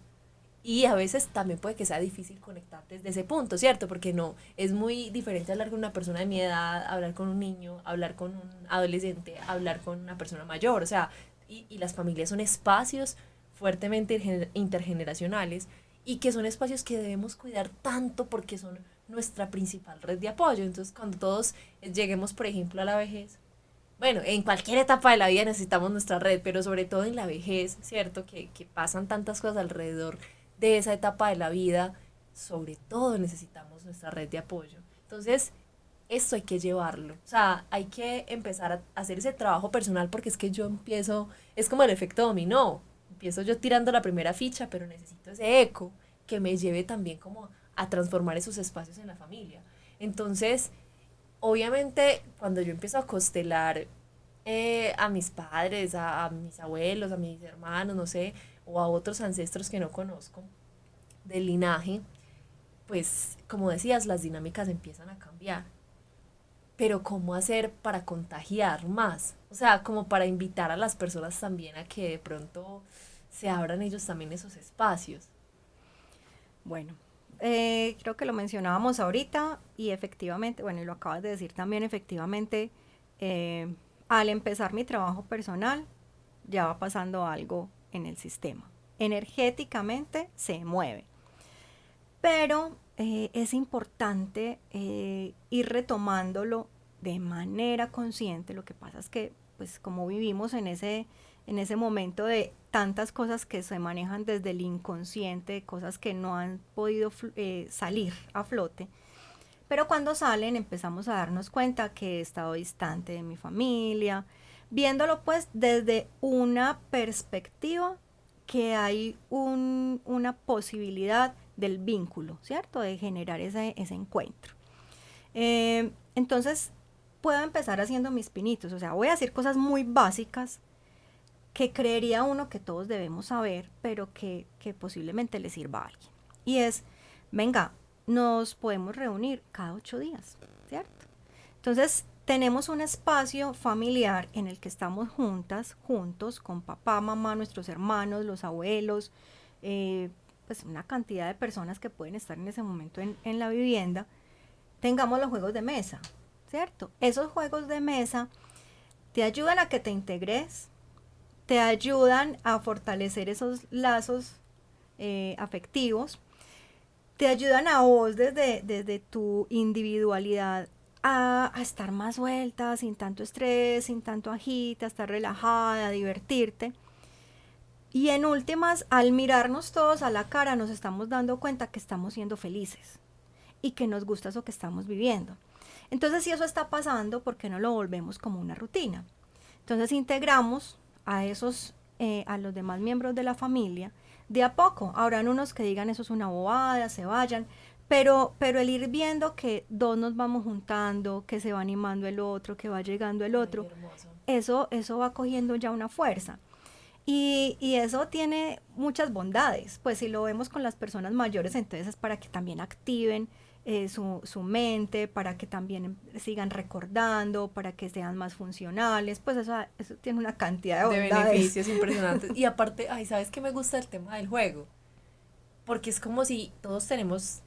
Y a veces también puede que sea difícil conectar desde ese punto, ¿cierto? Porque no, es muy diferente hablar con una persona de mi edad, hablar con un niño, hablar con un adolescente, hablar con una persona mayor, o sea, y las familias son espacios fuertemente intergeneracionales y que son espacios que debemos cuidar tanto porque son nuestra principal red de apoyo. Entonces, cuando todos lleguemos, por ejemplo, a la vejez, bueno, en cualquier etapa de la vida necesitamos nuestra red, pero sobre todo en la vejez, ¿cierto? Que pasan tantas cosas alrededor de esa etapa de la vida, sobre todo necesitamos nuestra red de apoyo. Entonces, esto hay que llevarlo. O sea, hay que empezar a hacer ese trabajo personal porque es que yo empiezo, es como el efecto dominó. Empiezo yo tirando la primera ficha, pero necesito ese eco que me lleve también como a transformar esos espacios en la familia. Entonces, obviamente, cuando yo empiezo a constelar a mis padres, a mis abuelos, a mis hermanos, no sé, o a otros ancestros que no conozco del linaje, pues como decías, las dinámicas empiezan a cambiar. Pero ¿cómo hacer para contagiar más? O sea, como para invitar a las personas también a que de pronto se abran ellos también esos espacios. Bueno, creo que lo mencionábamos ahorita y efectivamente, bueno, y lo acabas de decir también, efectivamente, eh, al empezar mi trabajo personal, ya va pasando algo en el sistema. Energéticamente se mueve, pero es importante ir retomándolo de manera consciente. Lo que pasa es que, pues como vivimos en ese momento de tantas cosas que se manejan desde el inconsciente, cosas que no han podido salir a flote, pero cuando salen empezamos a darnos cuenta que he estado distante de mi familia, viéndolo pues desde una perspectiva que hay una posibilidad del vínculo, ¿cierto? De generar ese encuentro. Entonces, puedo empezar haciendo mis pinitos, o sea, voy a decir cosas muy básicas que creería uno que todos debemos saber, pero que posiblemente le sirva a alguien. Y es, venga, nos podemos reunir cada 8 días, ¿cierto? Entonces, tenemos un espacio familiar en el que estamos juntas, juntos, con papá, mamá, nuestros hermanos, los abuelos, pues una cantidad de personas que pueden estar en ese momento en la vivienda. Tengamos los juegos de mesa, ¿cierto? Esos juegos de mesa te ayudan a que te integres, te ayudan a fortalecer esos lazos afectivos, te ayudan a vos desde tu individualidad a estar más suelta, sin tanto estrés, sin tanto agita, a estar relajada, a divertirte. Y en últimas, al mirarnos todos a la cara, nos estamos dando cuenta que estamos siendo felices y que nos gusta eso que estamos viviendo. Entonces, si eso está pasando, ¿por qué no lo volvemos como una rutina? Entonces, integramos a los demás miembros de la familia de a poco. Habrán unos que digan eso es una bobada, se vayan, pero el ir viendo que dos nos vamos juntando, que se va animando el otro, que va llegando el Ay, otro, hermoso. eso va cogiendo ya una fuerza. Y eso tiene muchas bondades, pues si lo vemos con las personas mayores, entonces es para que también activen su mente, para que también sigan recordando, para que sean más funcionales, pues eso tiene una cantidad de De bondades. beneficios impresionantes. Y aparte, ay, ¿sabes qué me gusta el tema del juego? Porque es como si todos tenemos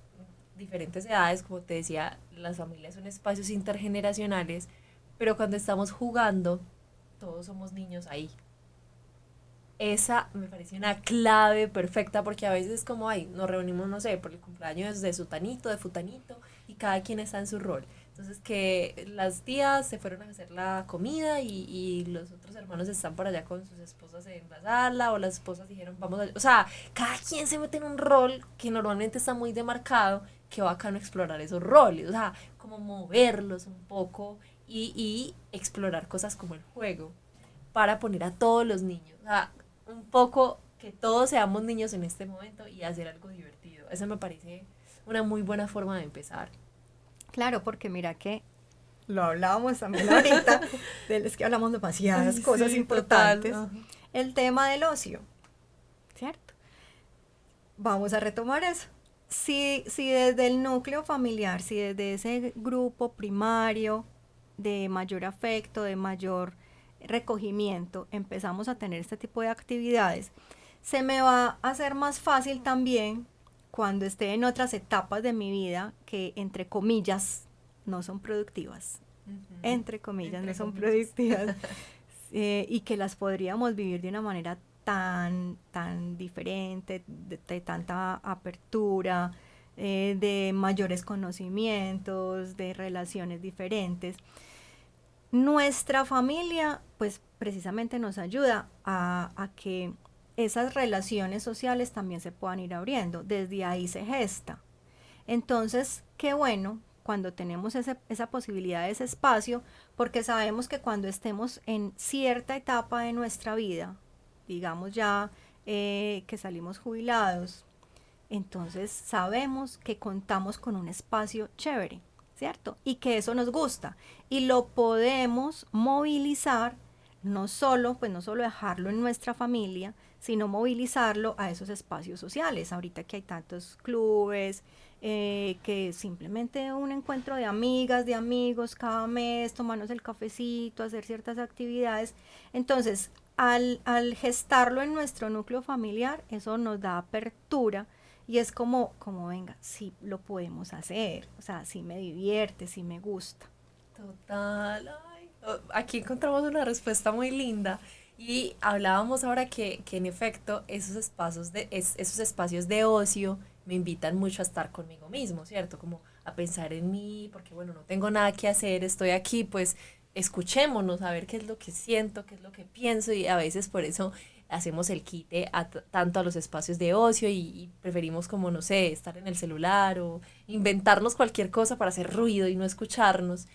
diferentes edades, como te decía, las familias son espacios intergeneracionales, pero cuando estamos jugando, todos somos niños ahí. Esa me parece una clave perfecta porque a veces es como, ay, nos reunimos, no sé, por el cumpleaños de sutanito, de futanito, y cada quien está en su rol. Entonces que las tías se fueron a hacer la comida y los otros hermanos están por allá con sus esposas en la sala, o las esposas dijeron, vamos a... O sea, cada quien se mete en un rol que normalmente está muy demarcado qué bacano explorar esos roles, o sea, como moverlos un poco y explorar cosas como el juego para poner a todos los niños, o sea, un poco que todos seamos niños en este momento y hacer algo divertido. Eso me parece una muy buena forma de empezar. Claro, porque mira que lo hablábamos también ahorita, es que hablamos demasiadas Ay, cosas sí, importantes. total. El tema del ocio, ¿cierto? Vamos a retomar eso. Si desde el núcleo familiar, si desde ese grupo primario de mayor afecto, de mayor recogimiento, empezamos a tener este tipo de actividades, se me va a hacer más fácil también cuando esté en otras etapas de mi vida que, entre comillas, no son productivas. Entre comillas, no son productivas. Y que las podríamos vivir de una manera tan diferente, de tanta apertura, de mayores conocimientos, de relaciones diferentes. Nuestra familia, pues precisamente nos ayuda a que esas relaciones sociales también se puedan ir abriendo. Desde ahí se gesta. Entonces, qué bueno cuando tenemos esa posibilidad, ese espacio, porque sabemos que cuando estemos en cierta etapa de nuestra vida, digamos ya que salimos jubilados, entonces sabemos que contamos con un espacio chévere, ¿cierto? Y que eso nos gusta y lo podemos movilizar, no solo dejarlo en nuestra familia, sino movilizarlo a esos espacios sociales. Ahorita que hay tantos clubes, que simplemente un encuentro de amigas, de amigos cada mes, tomarnos el cafecito, hacer ciertas actividades. Entonces, al gestarlo en nuestro núcleo familiar, eso nos da apertura y es como venga, sí lo podemos hacer, o sea, sí me divierte, sí me gusta. Total, ay, aquí encontramos una respuesta muy linda y hablábamos ahora que en efecto esos espacios de ocio me invitan mucho a estar conmigo mismo, ¿cierto? Como a pensar en mí, porque bueno, no tengo nada que hacer, estoy aquí, pues escuchémonos, a ver qué es lo que siento, qué es lo que pienso y a veces por eso hacemos el quite tanto a los espacios de ocio y preferimos como, no sé, estar en el celular o inventarnos cualquier cosa para hacer ruido y no escucharnos.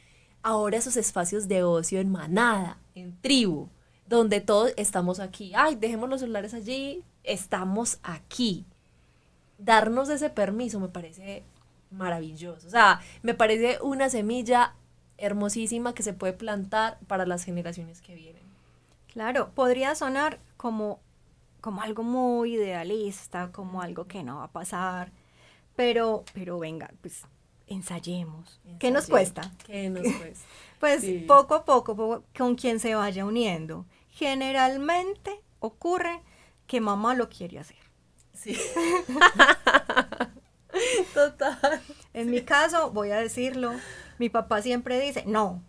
Ahora esos espacios de ocio en manada, en tribu, donde todos estamos aquí, ay, dejemos los celulares allí, estamos aquí. Darnos ese permiso me parece maravilloso, o sea, me parece una semilla hermosísima que se puede plantar para las generaciones que vienen. Claro, podría sonar como algo muy idealista, como algo que no va a pasar, pero venga, pues ensayemos. ¿Qué nos Ensayemos. cuesta? ¿Qué nos cuesta? Pues Sí. poco a poco, con quien se vaya uniendo. Generalmente ocurre que mamá lo quiere hacer. Sí. Total. En mi caso, voy a decirlo, mi papá siempre dice, no.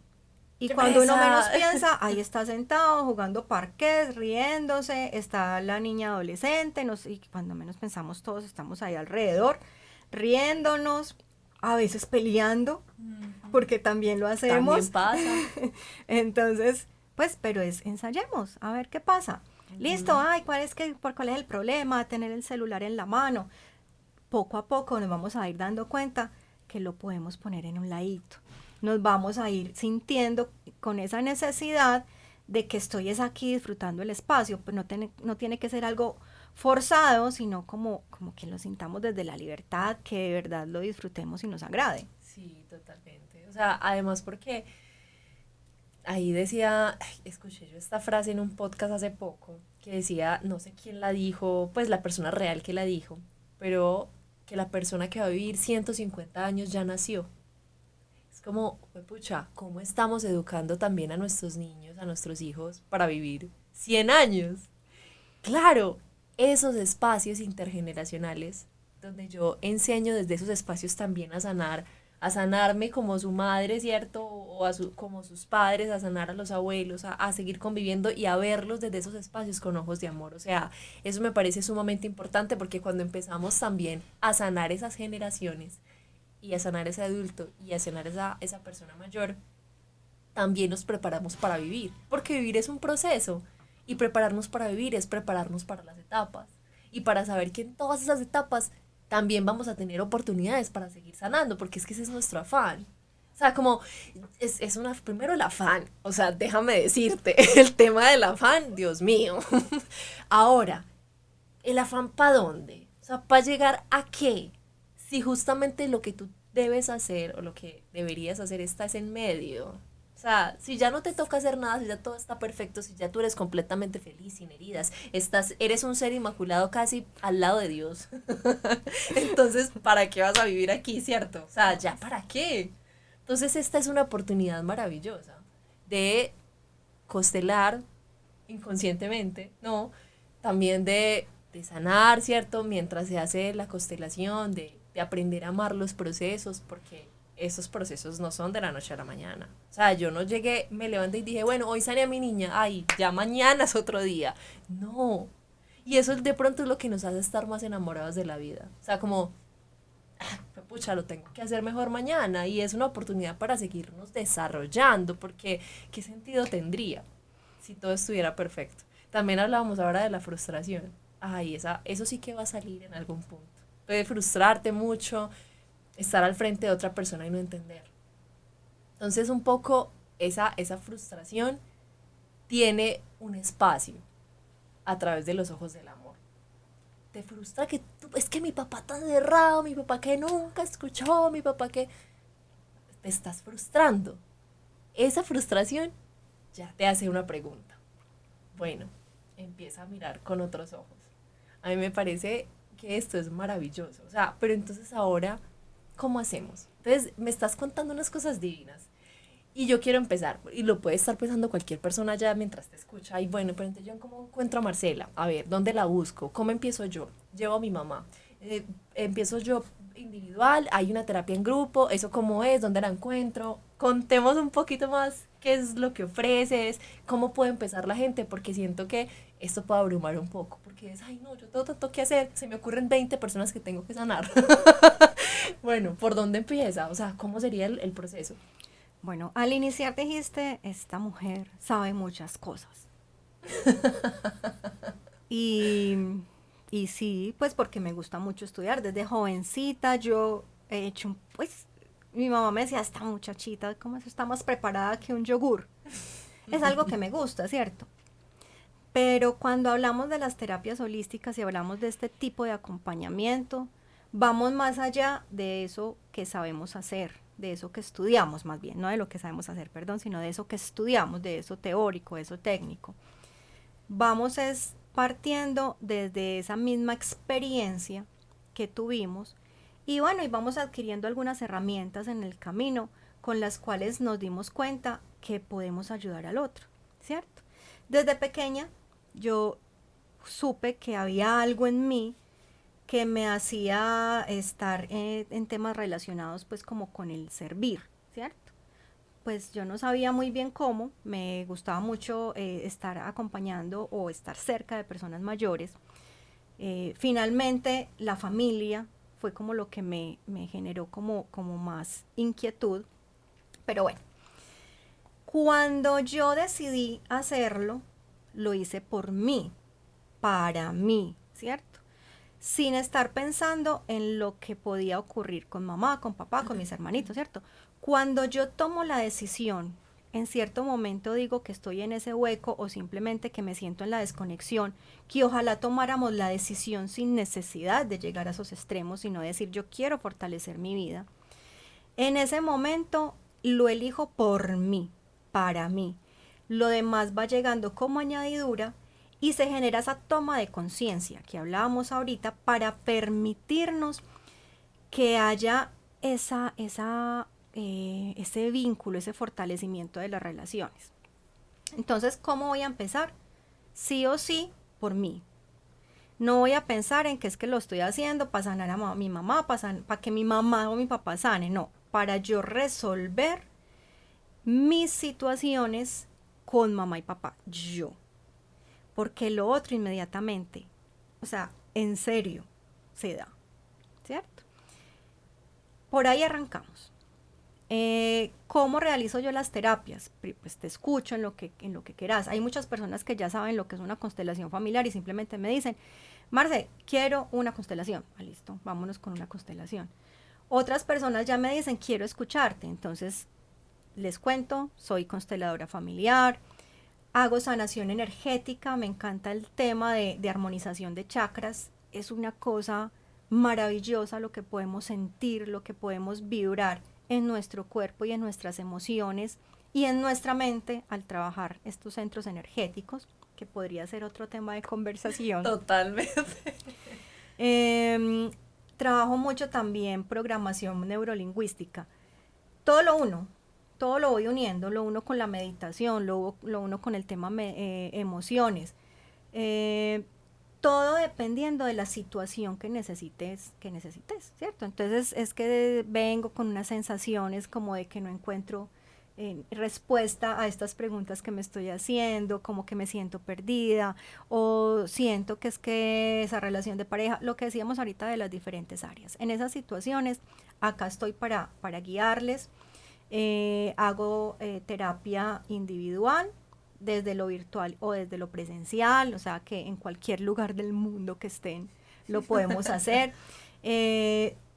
Y ¡Qué cuando uno pereza! menos piensa, ahí está sentado jugando parqués, riéndose, está la niña adolescente, y cuando menos pensamos todos estamos ahí alrededor, riéndonos, a veces peleando, porque también lo También hacemos. pasa. Entonces, pues, pero ensayemos, a ver qué pasa. Listo, ay, ¿cuál es el problema? Tener el celular en la mano. Poco a poco nos vamos a ir dando cuenta que lo podemos poner en un ladito. Nos vamos a ir sintiendo con esa necesidad de que estoy es aquí disfrutando el espacio, pues no tiene que ser algo forzado, sino como que lo sintamos desde la libertad, que de verdad lo disfrutemos y nos agrade. Sí, totalmente. O sea, además porque ahí decía, ay, escuché yo esta frase en un podcast hace poco, que decía, no sé quién la dijo, pues la persona real que la dijo, pero que la persona que va a vivir 150 años ya nació. Es como, pucha, ¿cómo estamos educando también a nuestros niños, a nuestros hijos, para vivir 100 años? Claro, esos espacios intergeneracionales, donde yo enseño desde esos espacios también a sanarme como su madre, ¿cierto? O como sus padres, a sanar a los abuelos, a seguir conviviendo y a verlos desde esos espacios con ojos de amor. O sea, eso me parece sumamente importante porque cuando empezamos también a sanar esas generaciones y a sanar ese adulto y a sanar esa persona mayor, también nos preparamos para vivir, porque vivir es un proceso y prepararnos para vivir es prepararnos para las etapas y para saber que en todas esas etapas también vamos a tener oportunidades para seguir sanando, porque es que ese es nuestro afán. O sea, como, primero el afán, o sea, déjame decirte, el tema del afán, Dios mío. Ahora, ¿el afán para dónde? O sea, ¿para llegar a qué? Si justamente lo que tú debes hacer o lo que deberías hacer estás en medio. O sea, si ya no te toca hacer nada, si ya todo está perfecto, si ya tú eres completamente feliz, sin heridas, eres un ser inmaculado casi al lado de Dios. Entonces, ¿para qué vas a vivir aquí, cierto? O sea, ¿ya para qué? Entonces, esta es una oportunidad maravillosa de constelar inconscientemente, ¿no? También de sanar, ¿cierto? Mientras se hace la constelación, de aprender a amar los procesos, porque esos procesos no son de la noche a la mañana. O sea, yo no llegué, me levanté y dije, bueno, hoy sané a mi niña, ay, ya mañana es otro día. No. Y eso de pronto es lo que nos hace estar más enamorados de la vida. O sea, como, pucha, lo tengo que hacer mejor mañana y es una oportunidad para seguirnos desarrollando, porque ¿qué sentido tendría si todo estuviera perfecto? También hablábamos ahora de la frustración. Ay, eso sí que va a salir en algún punto. Puede frustrarte mucho, estar al frente de otra persona y no entender. Entonces un poco esa frustración tiene un espacio a través de los ojos del amor. Te frustra que es que mi papá está cerrado, mi papá que nunca escuchó, mi papá que te estás frustrando. Esa frustración ya te hace una pregunta. Bueno, empieza a mirar con otros ojos. A mí me parece que esto es maravilloso. O sea, pero entonces ahora, ¿cómo hacemos? Entonces, me estás contando unas cosas divinas. Y yo quiero empezar, y lo puede estar pensando cualquier persona ya mientras te escucha. Y bueno, pero entonces yo cómo encuentro a Marcela, a ver, ¿dónde la busco? ¿Cómo empiezo yo? Llevo a mi mamá. Empiezo yo individual, hay una terapia en grupo, eso cómo es, dónde la encuentro. Contemos un poquito más qué es lo que ofreces, cómo puede empezar la gente, porque siento que esto puede abrumar un poco, porque es, ay no, yo tengo tanto que hacer, se me ocurren 20 personas que tengo que sanar. Bueno, ¿por dónde empieza? O sea, ¿cómo sería el proceso? Bueno, al iniciar dijiste, esta mujer sabe muchas cosas. Y, y sí, pues porque me gusta mucho estudiar. Desde jovencita yo he hecho, pues, mi mamá me decía, esta muchachita, ¿cómo es? Está más preparada que un yogur. Es algo que me gusta, ¿cierto? Pero cuando hablamos de las terapias holísticas y hablamos de este tipo de acompañamiento, vamos más allá de eso que sabemos hacer, de eso que estudiamos más bien, no de lo que sabemos hacer, perdón, sino de eso que estudiamos, de eso teórico, de eso técnico. Vamos es partiendo desde esa misma experiencia que tuvimos y bueno, y vamos adquiriendo algunas herramientas en el camino con las cuales nos dimos cuenta que podemos ayudar al otro, ¿cierto? Desde pequeña yo supe que había algo en mí que me hacía estar en temas relacionados pues como con el servir, ¿cierto? Pues yo no sabía muy bien cómo, me gustaba mucho estar acompañando o estar cerca de personas mayores. Finalmente la familia fue como lo que me generó como más inquietud, pero bueno, cuando yo decidí hacerlo, lo hice por mí, para mí, ¿cierto? Sin estar pensando en lo que podía ocurrir con mamá, con papá, con mis hermanitos, ¿cierto? Cuando yo tomo la decisión, en cierto momento digo que estoy en ese hueco o simplemente que me siento en la desconexión, que ojalá tomáramos la decisión sin necesidad de llegar a esos extremos, sino decir yo quiero fortalecer mi vida. En ese momento lo elijo por mí, para mí. Lo demás va llegando como añadidura y se genera esa toma de conciencia que hablábamos ahorita para permitirnos que haya ese vínculo, ese fortalecimiento de las relaciones. Entonces, ¿cómo voy a empezar? Sí o sí, por mí. No voy a pensar en que es que lo estoy haciendo para sanar a mi mamá, para que mi mamá o mi papá sane. No, para yo resolver mis situaciones con mamá y papá, yo. Porque lo otro inmediatamente, o sea, en serio, se da, ¿cierto? Por ahí arrancamos. ¿Cómo realizo yo las terapias? Pues te escucho en lo que quieras. Hay muchas personas que ya saben lo que es una constelación familiar y simplemente me dicen, Marce, quiero una constelación. Ah, listo, vámonos con una constelación. Otras personas ya me dicen, quiero escucharte. Entonces les cuento, soy consteladora familiar, hago sanación energética, me encanta el tema de armonización de chakras. Es una cosa maravillosa lo que podemos sentir, lo que podemos vibrar en nuestro cuerpo y en nuestras emociones y en nuestra mente al trabajar estos centros energéticos, que podría ser otro tema de conversación. Totalmente. Eh, Trabajo mucho también programación neurolingüística. Todo lo uno, todo lo voy uniendo, lo uno con la meditación, lo uno con el tema emociones. Eh, Todo dependiendo de la situación que necesites, ¿cierto? Entonces es que vengo con unas sensaciones como de que no encuentro respuesta a estas preguntas que me estoy haciendo, como que me siento perdida o siento que es que esa relación de pareja, lo que decíamos ahorita de las diferentes áreas. En esas situaciones, acá estoy para guiarles. Hago terapia individual desde lo virtual o desde lo presencial, o sea que en cualquier lugar del mundo que estén lo podemos hacer.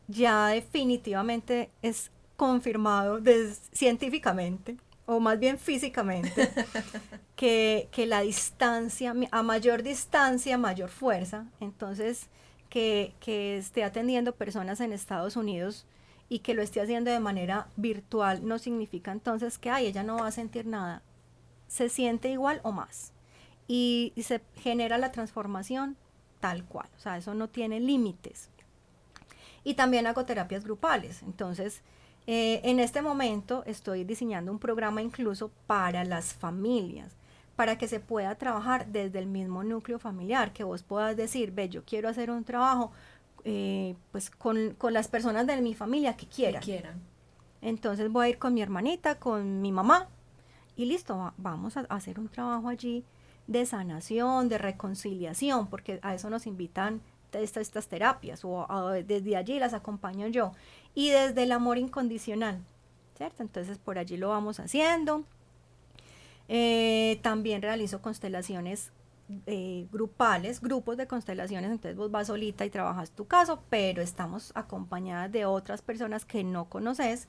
Ya definitivamente es confirmado científicamente, o más bien físicamente, que la distancia, a mayor distancia, mayor fuerza. Entonces, que esté atendiendo personas en Estados Unidos y que lo esté haciendo de manera virtual no significa entonces que ella no va a sentir nada. Se siente igual o más. Y se genera la transformación tal cual. O sea, eso no tiene límites. Y también hago terapias grupales. Entonces, en este momento estoy diseñando un programa incluso para las familias, para que se pueda trabajar desde el mismo núcleo familiar, que vos puedas decir, ve, yo quiero hacer un trabajo pues con las personas de mi familia que quieran. Entonces voy a ir con mi hermanita, con mi mamá, y listo, vamos a hacer un trabajo allí de sanación, de reconciliación, porque a eso nos invitan estas terapias, desde allí las acompaño yo, y desde el amor incondicional, ¿cierto? Entonces por allí lo vamos haciendo. También realizo constelaciones grupales, grupos de constelaciones, entonces vos vas solita y trabajas tu caso, pero estamos acompañadas de otras personas que no conoces,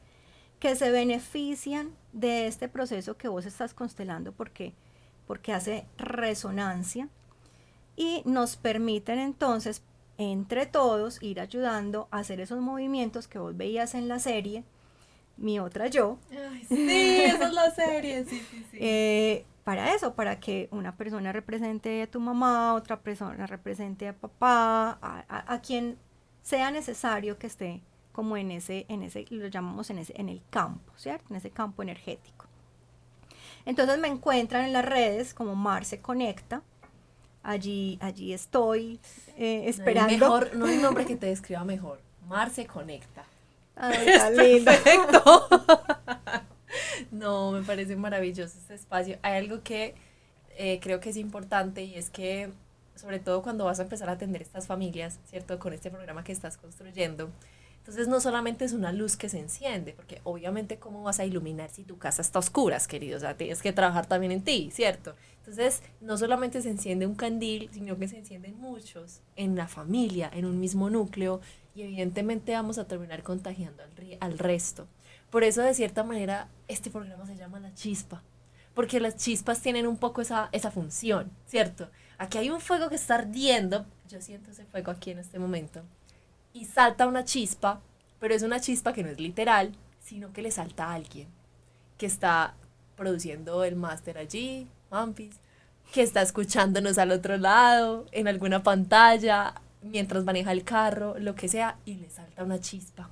que se benefician de este proceso que vos estás constelando porque hace resonancia y nos permiten entonces entre todos ir ayudando a hacer esos movimientos que vos veías en la serie, Mi Otra Yo. Ay, sí, esa es la serie, sí, sí, sí. Para eso, para que una persona represente a tu mamá, otra persona represente a papá, a quien sea necesario que esté como en ese, lo llamamos en el campo, ¿cierto? En ese campo energético. Entonces me encuentran en las redes como Marce Conecta. Allí estoy esperando. No hay nombre que te describa mejor. Marce Conecta. Ay, está lindo. Perfecto. No, me parece maravilloso este espacio. Hay algo que creo que es importante y es que, sobre todo cuando vas a empezar a atender estas familias, ¿cierto? Con este programa que estás construyendo, entonces no solamente es una luz que se enciende, porque obviamente cómo vas a iluminar si tu casa está a oscuras, querido, o sea, tienes que trabajar también en ti, ¿cierto? Entonces no solamente se enciende un candil, sino que se encienden muchos en la familia, en un mismo núcleo, y evidentemente vamos a terminar contagiando al resto. Por eso de cierta manera este programa se llama La Chispa, porque las chispas tienen un poco esa función, ¿cierto? Aquí hay un fuego que está ardiendo, yo siento ese fuego aquí en este momento, y salta una chispa, pero es una chispa que no es literal, sino que le salta a alguien que está produciendo el máster allí, Mampis, que está escuchándonos al otro lado, en alguna pantalla, mientras maneja el carro, lo que sea, y le salta una chispa.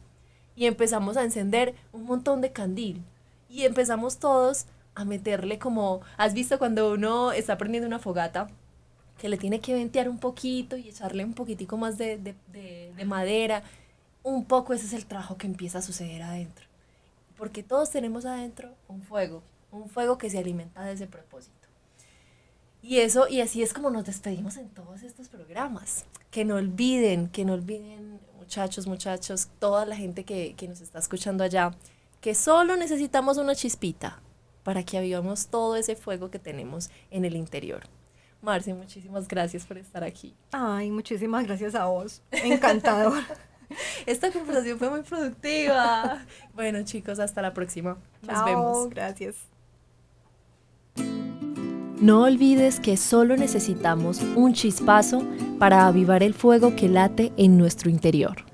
Y empezamos a encender un montón de candil. Y empezamos todos a meterle como, ¿has visto cuando uno está prendiendo una fogata? Que le tiene que ventear un poquito y echarle un poquitico más de madera. Un poco ese es el trabajo que empieza a suceder adentro. Porque todos tenemos adentro un fuego que se alimenta de ese propósito. Y así es como nos despedimos en todos estos programas. Que no olviden, muchachos, toda la gente que nos está escuchando allá, que solo necesitamos una chispita para que avivemos todo ese fuego que tenemos en el interior. Marce, muchísimas gracias por estar aquí. Ay, muchísimas gracias a vos. Encantador. Esta conversación fue muy productiva. Bueno, chicos, hasta la próxima. Nos Chao, vemos. gracias. No olvides que solo necesitamos un chispazo para avivar el fuego que late en nuestro interior.